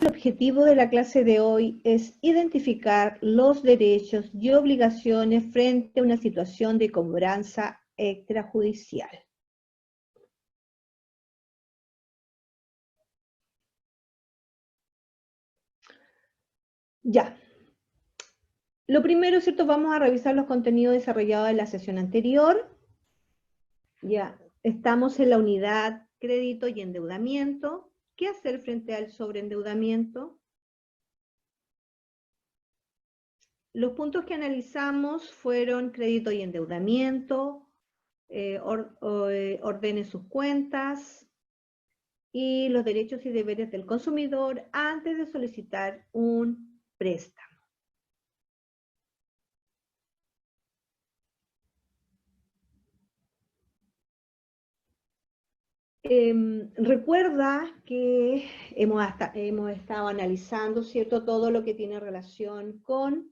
El objetivo de la clase de hoy es identificar los derechos y obligaciones frente a una situación de cobranza extrajudicial. Ya. Lo primero, ¿cierto? Vamos a revisar los contenidos desarrollados en la sesión anterior. Ya, estamos en la unidad crédito y endeudamiento. ¿Qué hacer frente al sobreendeudamiento? Los puntos que analizamos fueron crédito y endeudamiento, ordene sus cuentas y los derechos y deberes del consumidor antes de solicitar un préstamo. Recuerda que hemos estado analizando, ¿cierto?, todo lo que tiene relación con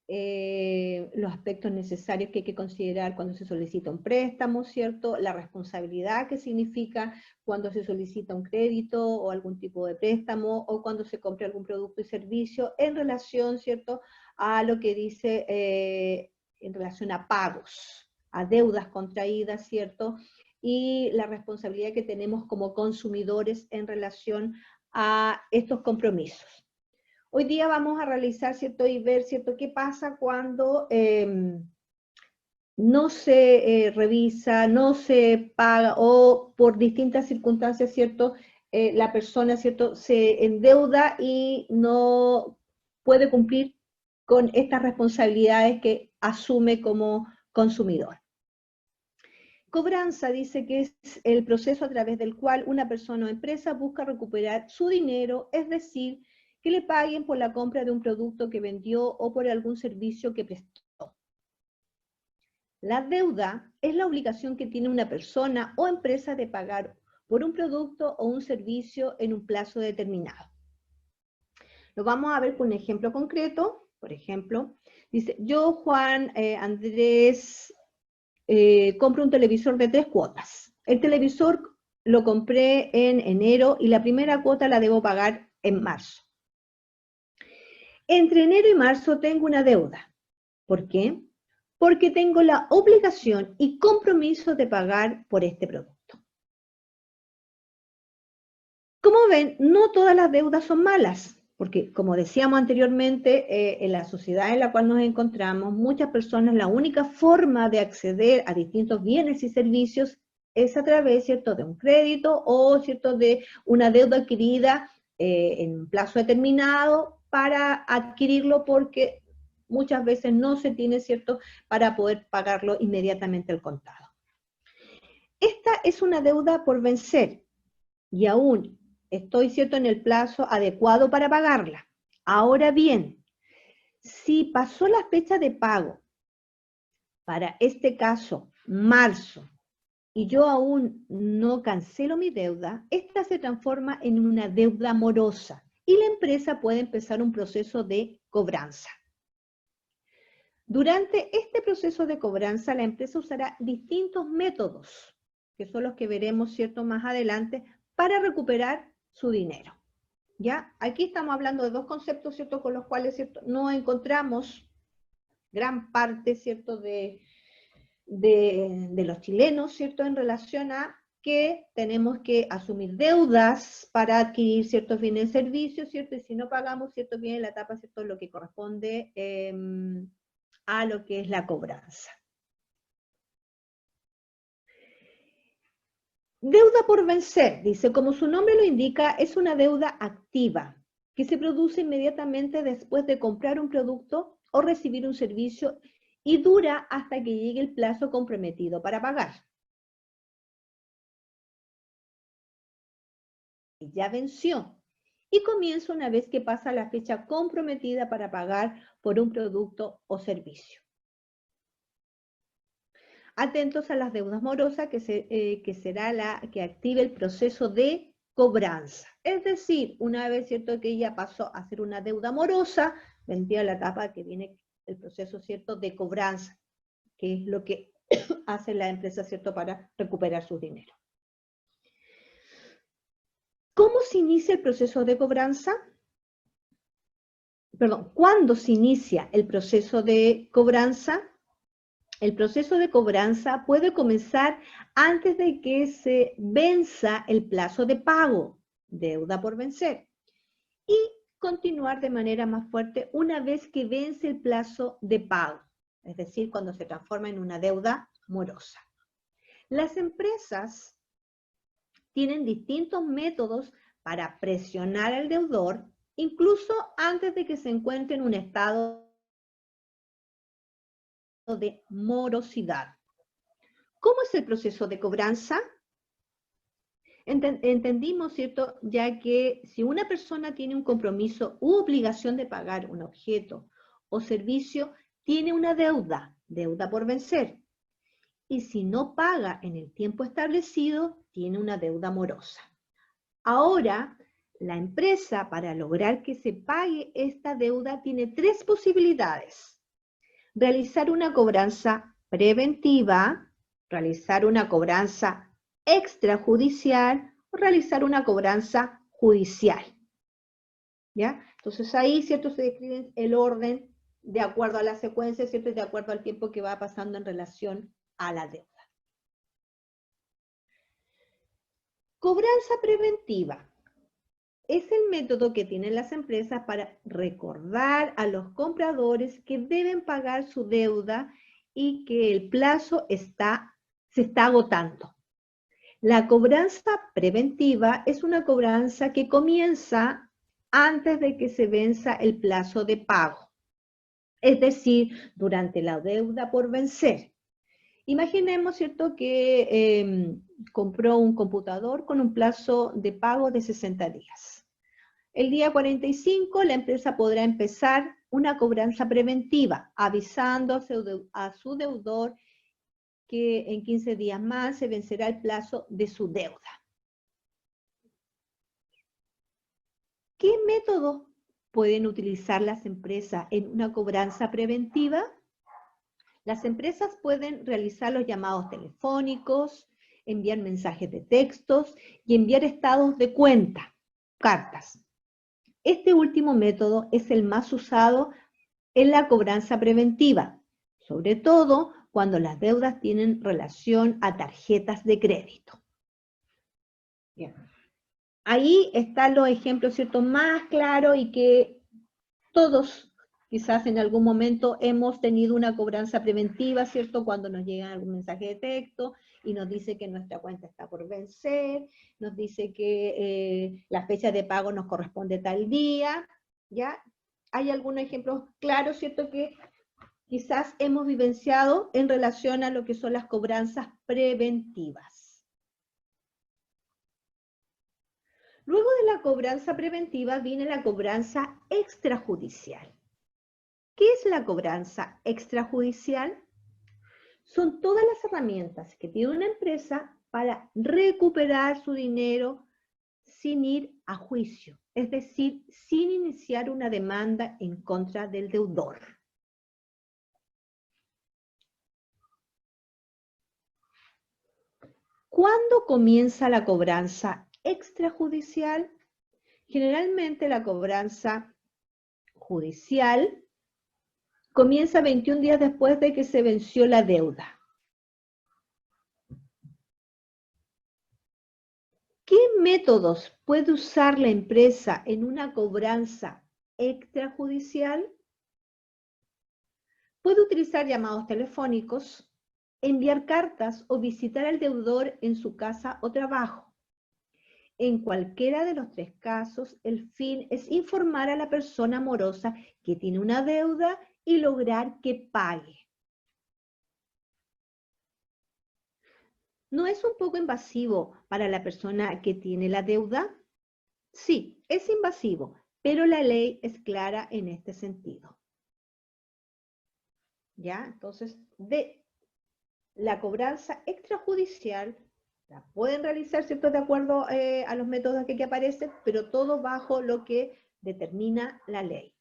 los aspectos necesarios que hay que considerar cuando se solicita un préstamo, ¿cierto? La responsabilidad que significa cuando se solicita un crédito o algún tipo de préstamo o cuando se compra algún producto y servicio en relación, ¿cierto?, a lo que dice en relación a pagos, a deudas contraídas, ¿cierto?, y la responsabilidad que tenemos como consumidores en relación a estos compromisos. Hoy día vamos a realizar, ¿cierto?, y ver, ¿cierto?, qué pasa cuando no se revisa, no se paga, o por distintas circunstancias, ¿cierto?, la persona, ¿cierto?, se endeuda y no puede cumplir con estas responsabilidades que asume como consumidor. Cobranza dice que es el proceso a través del cual una persona o empresa busca recuperar su dinero, es decir, que le paguen por la compra de un producto que vendió o por algún servicio que prestó. La deuda es la obligación que tiene una persona o empresa de pagar por un producto o un servicio en un plazo determinado. Lo vamos a ver con un ejemplo concreto. Por ejemplo, dice, yo, Juan Andrés, compro un televisor de 3 cuotas. El televisor lo compré en enero y la primera cuota la debo pagar en marzo. Entre enero y marzo tengo una deuda. ¿Por qué? Porque tengo la obligación y compromiso de pagar por este producto. Como ven, no todas las deudas son malas, porque como decíamos anteriormente, en la sociedad en la cual nos encontramos, muchas personas la única forma de acceder a distintos bienes y servicios es a través, ¿cierto?, de un crédito o, ¿cierto?, de una deuda adquirida en un plazo determinado para adquirirlo porque muchas veces no se tiene, ¿cierto?, para poder pagarlo inmediatamente al contado. Esta es una deuda por vencer y aún estoy, ¿cierto?, en el plazo adecuado para pagarla. Ahora bien, si pasó la fecha de pago, para este caso, marzo, y yo aún no cancelo mi deuda, esta se transforma en una deuda morosa y la empresa puede empezar un proceso de cobranza. Durante este proceso de cobranza, la empresa usará distintos métodos, que son los que veremos, ¿cierto?, más adelante, para recuperar su dinero. ¿Ya? Aquí estamos hablando de dos conceptos, ¿cierto?, con los cuales, ¿cierto?, no encontramos gran parte, ¿cierto?, de los chilenos, ¿cierto?, en relación a que tenemos que asumir deudas para adquirir ciertos bienes y servicios, ¿cierto? Y si no pagamos ciertos bienes, la etapa, ¿cierto?, lo que corresponde a lo que es la cobranza. Deuda por vencer, dice, como su nombre lo indica, es una deuda activa que se produce inmediatamente después de comprar un producto o recibir un servicio y dura hasta que llegue el plazo comprometido para pagar. Ya venció y comienza una vez que pasa la fecha comprometida para pagar por un producto o servicio. Atentos a las deudas morosas, que será la que active el proceso de cobranza. Es decir, una vez, ¿cierto?, que ella pasó a ser una deuda morosa, vendría la etapa que viene el proceso, ¿cierto?, de cobranza, que es lo que hace la empresa, ¿cierto?, para recuperar sus dineros. ¿Cómo se inicia el proceso de cobranza? Perdón, ¿cuándo se inicia el proceso de cobranza? El proceso de cobranza puede comenzar antes de que se venza el plazo de pago, deuda por vencer, y continuar de manera más fuerte una vez que vence el plazo de pago, es decir, cuando se transforma en una deuda morosa. Las empresas tienen distintos métodos para presionar al deudor, incluso antes de que se encuentre en un estado de morosidad. ¿Cómo es el proceso de cobranza? Entendimos, ¿cierto? Ya que si una persona tiene un compromiso u obligación de pagar un objeto o servicio, tiene una deuda, deuda por vencer. Y si no paga en el tiempo establecido, tiene una deuda morosa. Ahora, la empresa, para lograr que se pague esta deuda, tiene tres posibilidades: realizar una cobranza preventiva, realizar una cobranza extrajudicial o realizar una cobranza judicial. ¿Ya? Entonces ahí, ¿cierto?, se describe el orden de acuerdo a la secuencia, ¿cierto?, y de acuerdo al tiempo que va pasando en relación a la deuda. Cobranza preventiva es el método que tienen las empresas para recordar a los compradores que deben pagar su deuda y que el plazo se está agotando. La cobranza preventiva es una cobranza que comienza antes de que se venza el plazo de pago, es decir, durante la deuda por vencer. Imaginemos, ¿cierto?, que compró un computador con un plazo de pago de 60 días. El día 45, la empresa podrá empezar una cobranza preventiva, avisando a su deudor que en 15 días más se vencerá el plazo de su deuda. ¿Qué métodos pueden utilizar las empresas en una cobranza preventiva? Las empresas pueden realizar los llamados telefónicos, enviar mensajes de textos y enviar estados de cuenta, cartas. Este último método es el más usado en la cobranza preventiva, sobre todo cuando las deudas tienen relación a tarjetas de crédito. Bien. Ahí están los ejemplos, ¿cierto?, más claros y que todos quizás en algún momento hemos tenido una cobranza preventiva, ¿cierto?, cuando nos llega algún mensaje de texto y nos dice que nuestra cuenta está por vencer, nos dice que la fecha de pago nos corresponde tal día, ¿ya? Hay algunos ejemplos claros, ¿cierto?, que quizás hemos vivenciado en relación a lo que son las cobranzas preventivas. Luego de la cobranza preventiva viene la cobranza extrajudicial. ¿Qué es la cobranza extrajudicial? Son todas las herramientas que tiene una empresa para recuperar su dinero sin ir a juicio, es decir, sin iniciar una demanda en contra del deudor. ¿Cuándo comienza la cobranza extrajudicial? Generalmente la cobranza judicial comienza 21 días después de que se venció la deuda. ¿Qué métodos puede usar la empresa en una cobranza extrajudicial? Puede utilizar llamados telefónicos, enviar cartas o visitar al deudor en su casa o trabajo. En cualquiera de los tres casos, el fin es informar a la persona morosa que tiene una deuda y lograr que pague. ¿No es un poco invasivo para la persona que tiene la deuda? Sí, es invasivo, pero la ley es clara en este sentido. ¿Ya? Entonces, de la cobranza extrajudicial la pueden realizar, ¿cierto?, de acuerdo a los métodos que aquí aparecen, pero todo bajo lo que determina la ley.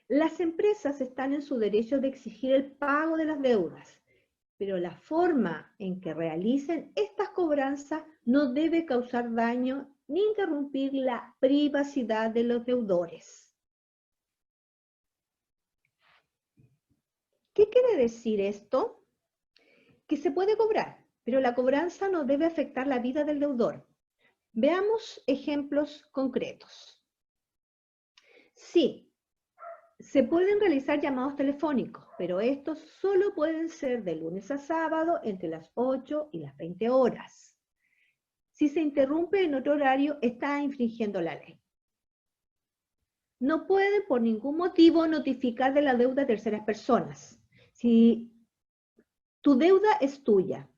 Las empresas están en su derecho de exigir el pago de las deudas pero la forma en que realicen estas cobranzas no debe causar daño ni interrumpir la privacidad de los deudores. ¿Qué quiere decir esto? Que se puede cobrar, pero la cobranza no debe afectar la vida del deudor. Veamos ejemplos concretos. Sí, se pueden realizar llamados telefónicos, pero estos solo pueden ser de lunes a sábado entre las 8 y las 20 horas. Si se interrumpe en otro horario, está infringiendo la ley. No pueden por ningún motivo notificar de la deuda a terceras personas. Si tu deuda es tuya,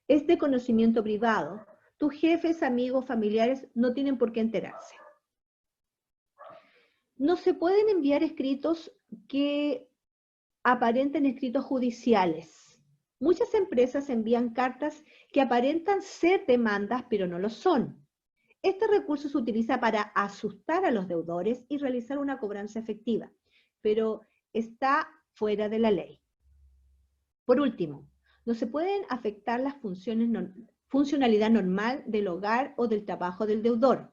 es de conocimiento privado, tus jefes, amigos, familiares no tienen por qué enterarse. No se pueden enviar escritos que aparenten escritos judiciales. Muchas empresas envían cartas que aparentan ser demandas, pero no lo son. Este recurso se utiliza para asustar a los deudores y realizar una cobranza efectiva, pero está fuera de la ley. Por último, no se pueden afectar las funcionalidad normal del hogar o del trabajo del deudor.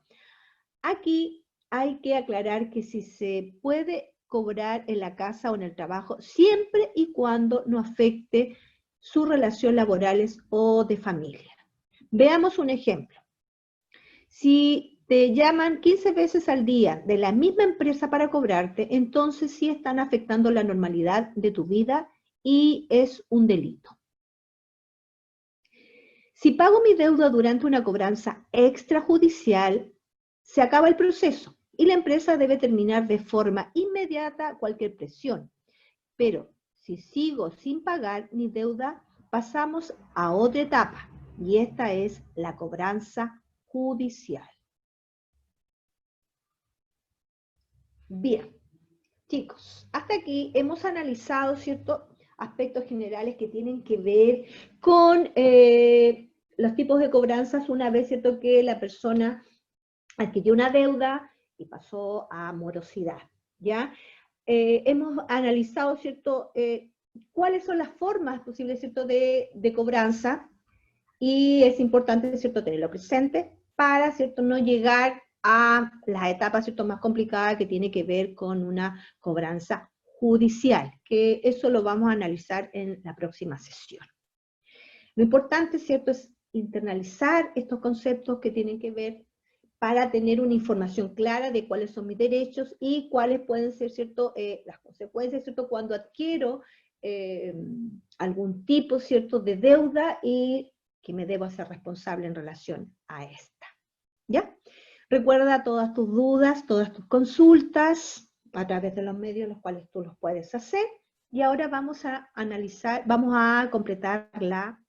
Aquí hay que aclarar que si se puede cobrar en la casa o en el trabajo, siempre y cuando no afecte sus relaciones laborales o de familia. Veamos un ejemplo. Si te llaman 15 veces al día de la misma empresa para cobrarte, entonces sí están afectando la normalidad de tu vida y es un delito. Si pago mi deuda durante una cobranza extrajudicial, se acaba el proceso y la empresa debe terminar de forma inmediata cualquier presión. Pero si sigo sin pagar mi deuda, pasamos a otra etapa y esta es la cobranza judicial. Bien, chicos, hasta aquí hemos analizado ciertos aspectos generales que tienen que ver con los tipos de cobranzas una vez, ¿cierto?, que la persona adquirió una deuda y pasó a morosidad, ¿ya? Hemos analizado, ¿cierto?, cuáles son las formas posibles, ¿cierto?, de cobranza y es importante, ¿cierto?, tenerlo presente para, ¿cierto?, no llegar a las etapas, ¿cierto?, más complicadas que tiene que ver con una cobranza judicial, que eso lo vamos a analizar en la próxima sesión. Lo importante, ¿cierto?, es internalizar estos conceptos que tienen que ver para tener una información clara de cuáles son mis derechos y cuáles pueden ser, ¿cierto?, las consecuencias, ¿cierto?, cuando adquiero algún tipo, ¿cierto?, de deuda y que me debo hacer responsable en relación a esta. ¿Ya? Recuerda todas tus dudas, todas tus consultas a través de los medios en los cuales tú los puedes hacer. Y ahora vamos a analizar, vamos a completar la